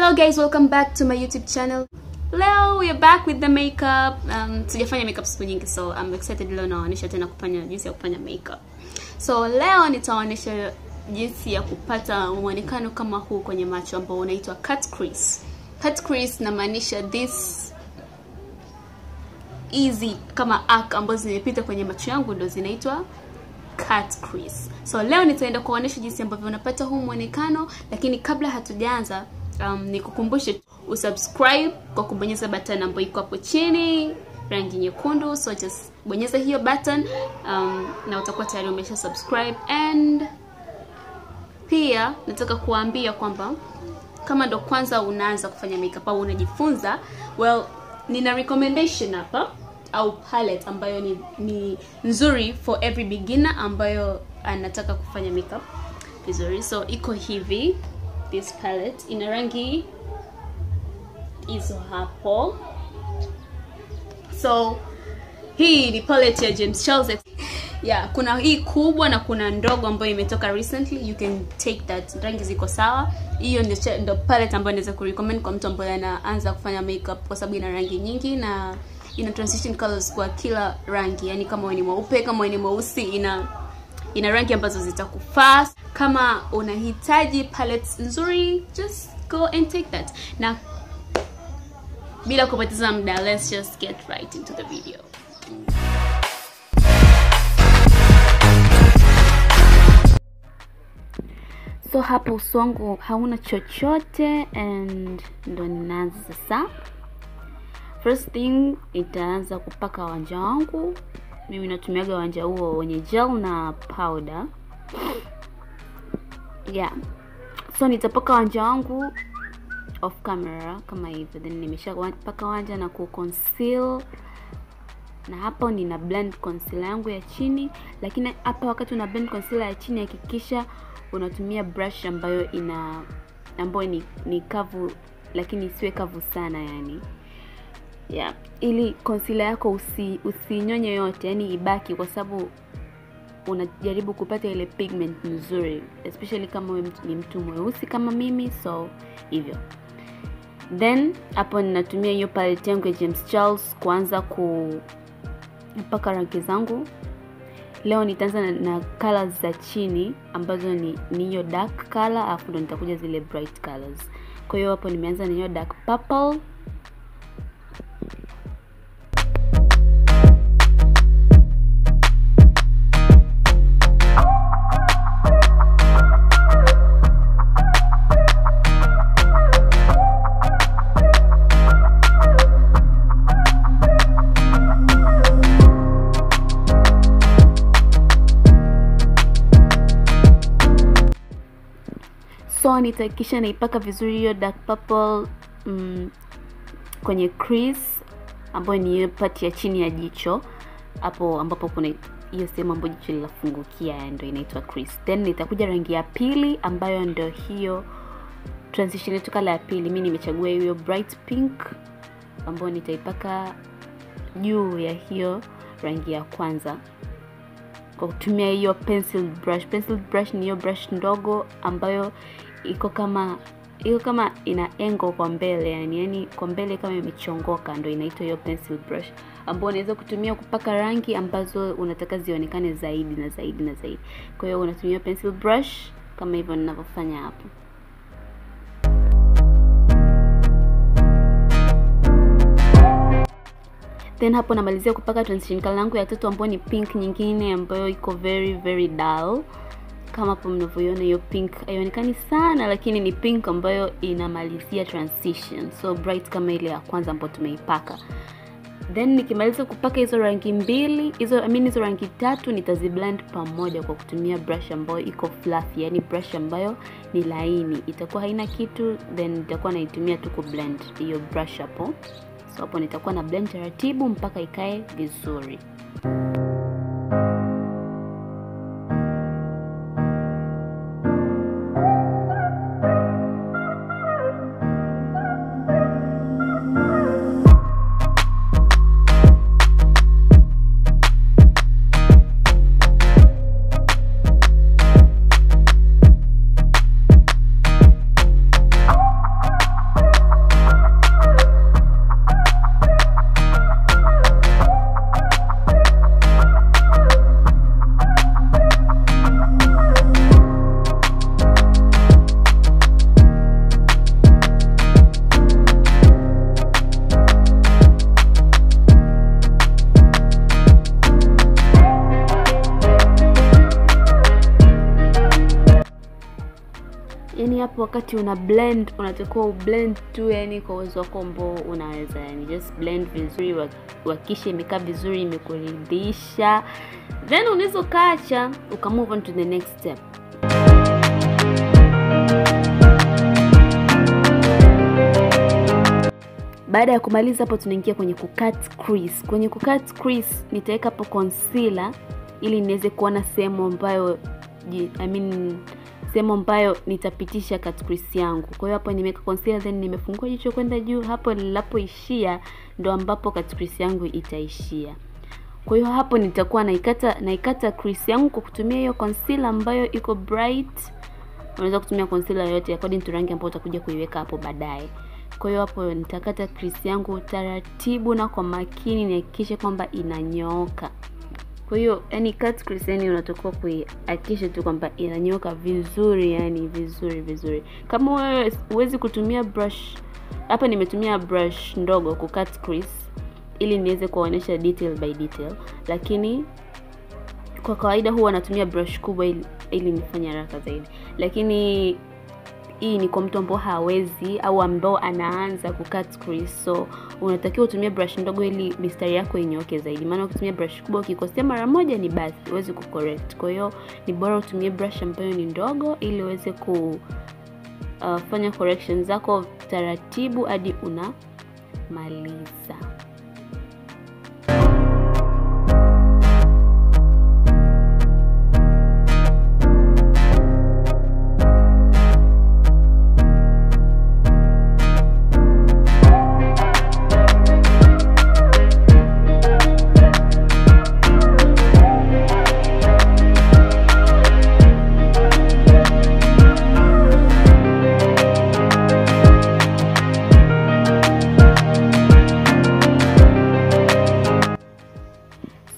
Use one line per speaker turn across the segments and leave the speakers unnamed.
Hello guys, welcome back to my YouTube channel. Leo we are back with the makeup. Sijafanya makeup siku nyingi, so I'm excited leo naonyesha tena kufanya jinsi ya kufanya makeup. So leo nitaonyesha jinsi ya kupata muonekano kama huu kwenye macho ambao unaitwa cut crease. Cut crease inamaanisha this easy kama arc ambazo zimepita kwenye macho yangu ndo zinaitwa cut crease. So leo nitaenda kuonyesha jinsi ambavyo unapata huu muonekano, lakini kabla hatujaanza nikukumbushe usubscribe kwa kubonyeza button ambayo iko hapo chini rangi nyekundu. So just bonyeza hiyo button na utakuwa tayari umesha subscribe. And pia nataka kuambia kwamba kama ndo kwanza unaanza kufanya makeup au unajifunza, well, nina recommendation hapa au palette ambayo ni nzuri for every beginner ambayo anataka kufanya makeup vizuri. So iko hivi, this palette ina rangi hizo hapo. So hii ni palette ya Jinsi. Yeah, kuna hii kubwa na kuna ndogo ambayo imetoka recently. You can take that. Rangi ziko sawa. Hiyo ndio palette ambayo naweza kurecommend kwa mtu ambaye anaanza kufanya makeup, kwa sababu ina rangi nyingi na ina transition colors kwa kila rangi. Yani kama wewe ni mweupe, kama wewe ni mweusi, ina rangi ambazo zitakufaa. Kama unahitaji palettes nzuri, just go and take that. Na bila kupoteza muda, let's just get right into the video. So hapo uso wangu hauna chochote and ndo ninaanza sasa. First thing, itaanza kupaka wanja wangu. Mimi natumiaga wanja huo wenye gel na powder. Yeah. So nitapaka wanja wangu off camera kama hivyo. Then nimeshapaka wanja na conceal. Na hapo nina blend concealer yangu ya chini, lakini hapa wakati una blend concealer ya chini hakikisha unatumia brush ambayo ni kavu lakini isiwe kavu sana yani. Yeah, ili concealer yako usinyonye yote, yani ibaki, kwa sababu unajaribu kupata ile pigment nzuri, especially kama wewe ni mtu mweusi kama mimi. So hivyo. Then hapo ninatumia hiyo palette yangu ya Jinsi kuanza kupaka rangi zangu. Leo nitaanza na colors za chini ambazo ni hiyo dark color, afu ndo nitakuja zile bright colors. Kwa hiyo hapo nimeanza na hiyo dark purple. So nitahakikisha naipaka vizuri hiyo dark purple kwenye crease ambayo ni hiyo part ya chini ya jicho, hapo ambapo kuna hiyo sehemu ambayo jicho linafungukia, ndio inaitwa crease. Then nitakuja rangi ya pili ambayo ndio hiyo transition yetu kala ya pili. Mimi nimechagua hiyo bright pink ambayo nitaipaka juu ya hiyo rangi ya kwanza kwa kutumia hiyo pencil brush. Pencil brush ni hiyo brush ndogo ambayo iko kama ina angle kwa mbele, yani kwa mbele kama imechongoka, ndio inaitwa hiyo pencil brush, ambayo unaweza kutumia kupaka rangi ambazo unataka zionekane zaidi na zaidi na zaidi. Kwa hiyo unatumia pencil brush kama hivyo ninavyofanya hapo. Then hapo namalizia kupaka transition color yangu ya tatu ambayo ni pink nyingine ambayo iko very very dull. Kama hapo mnavyoiona hiyo pink haionekani sana, lakini ni pink ambayo inamalizia transition, so bright kama ile ya kwanza ambayo tumeipaka. Then nikimaliza kupaka hizo rangi mbili, hizo rangi tatu, nitaziblend pamoja kwa kutumia brush ambayo iko fluffy, yani brush ambayo ni laini, itakuwa haina kitu, then nitakuwa naitumia tu kublend hiyo brush hapo. So hapo nitakuwa na blend taratibu mpaka ikae vizuri. Yani hapo wakati una blend unatakiwa ublend tu, yani kwa uwezo wako ambao unaweza, yani just blend vizuri, hakikisha imekaa vizuri, imekuridhisha, then unaweza kaacha move on to the next step. Baada ya kumaliza hapo tunaingia kwenye kucut crease. Kwenye kucut crease nitaweka hapo concealer ili niweze kuona sehemu ambayo sehemu ambayo nitapitisha cut crease yangu. Kwa hiyo hapo nimeweka concealer, then nimefungua jicho kwenda juu. Hapo nilipoishia ndo ambapo cut crease yangu itaishia. Kwa hiyo hapo nitakuwa naikata crease yangu kwa kutumia hiyo concealer ambayo iko bright. Unaweza kutumia concealer yote according to rangi ambayo utakuja kuiweka hapo baadaye. Kwa hiyo hapo nitakata crease yangu taratibu na kwa makini, nihakikishe kwamba inanyooka. Kwa hiyo yani cut crease yani unatakiwa kuhakikisha tu kwamba inanyooka vizuri, yani vizuri. Kama wewe huwezi kutumia brush, hapa nimetumia brush ndogo ku cut crease ili niweze kuonyesha detail by detail, lakini kwa kawaida huwa natumia brush kubwa ili nifanye haraka zaidi. Lakini hii ni kwa mtu ambao hawezi au ambao anaanza ku cut crease, so unatakiwa utumie brush ndogo ili mistari yako inyooke zaidi. Maana ukitumia brush kubwa ukikosea mara moja ni basi, uweze kucorrect. Kwa hiyo ni bora utumie brush ambayo ni ndogo ili uweze kufanya corrections zako taratibu hadi unamaliza.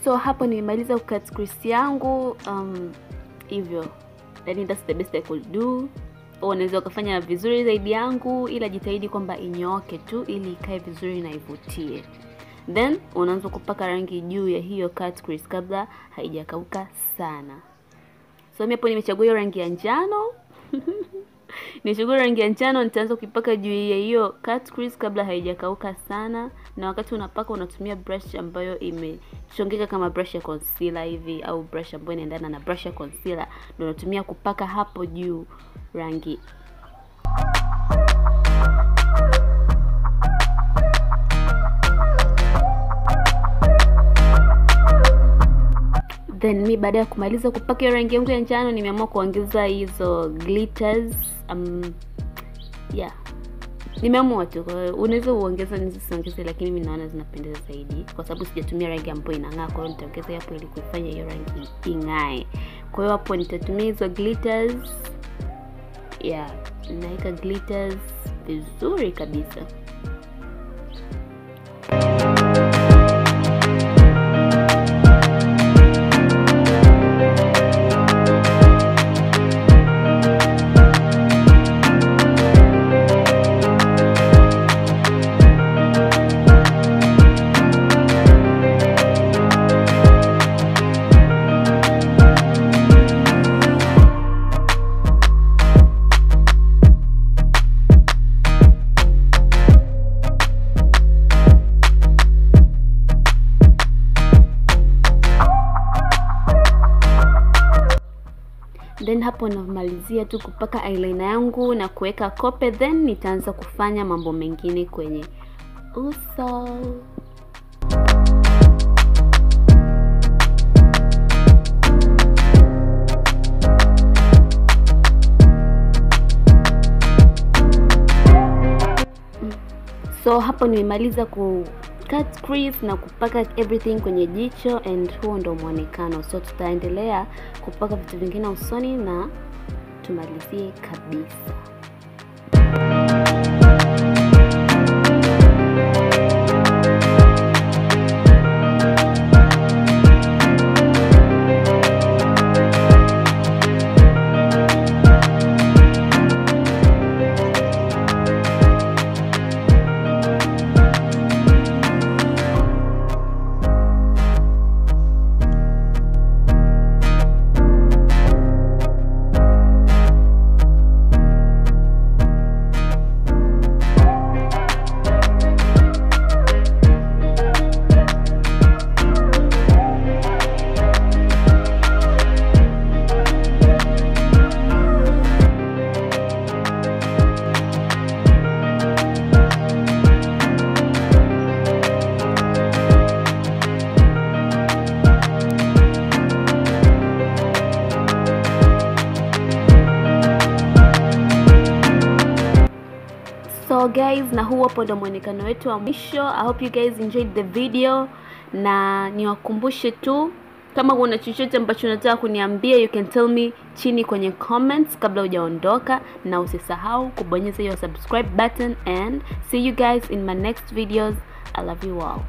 So hapo nimemaliza cut crease yangu hivyo. Then that's the best I could do. Unaweza ukafanya vizuri zaidi yangu, ila jitahidi kwamba inyooke tu ili ikae vizuri na ivutie. Then unaanza kupaka rangi juu ya hiyo cut crease kabla haijakauka sana. So mimi hapo nimechagua hiyo rangi ya njano. Nichagua rangi ya njano, nitaanza kupaka juu ya hiyo cut crease kabla haijakauka sana. Na wakati unapaka unatumia brush ambayo imechongeka kama brush ya concealer hivi, au brush ambayo inaendana na brush ya concealer, ndio unatumia kupaka hapo juu rangi. Then mi baada ya kumaliza kupaka rangi yangu ya njano nimeamua kuongeza hizo glitters. Nimeamua tu, unaweza uongeza nisiongeze, lakini mimi naona zinapendeza zaidi kwa sababu sijatumia rangi ambayo inang'aa. Kwa hiyo nitaongeza hapo ili kufanya hiyo rangi ing'ae. Kwa hiyo hapo nitatumia hizo glitters. Naika glitters vizuri kabisa. Then hapo namalizia tu kupaka eyeliner yangu na kuweka kope, then nitaanza kufanya mambo mengine kwenye uso. So hapo nimemaliza ku cut crease na kupaka everything kwenye jicho, and huo ndo muonekano. So tutaendelea kupaka vitu vingine usoni na tumalizie kabisa. So guys, na huu hapo ndo muonekano wetu wa mwisho. I hope you guys enjoyed the video, na niwakumbushe tu kama kuna chochote ambacho unataka kuniambia, you can tell me chini kwenye comments kabla hujaondoka, na usisahau kubonyeza hiyo subscribe button, and see you guys in my next videos. I love you all.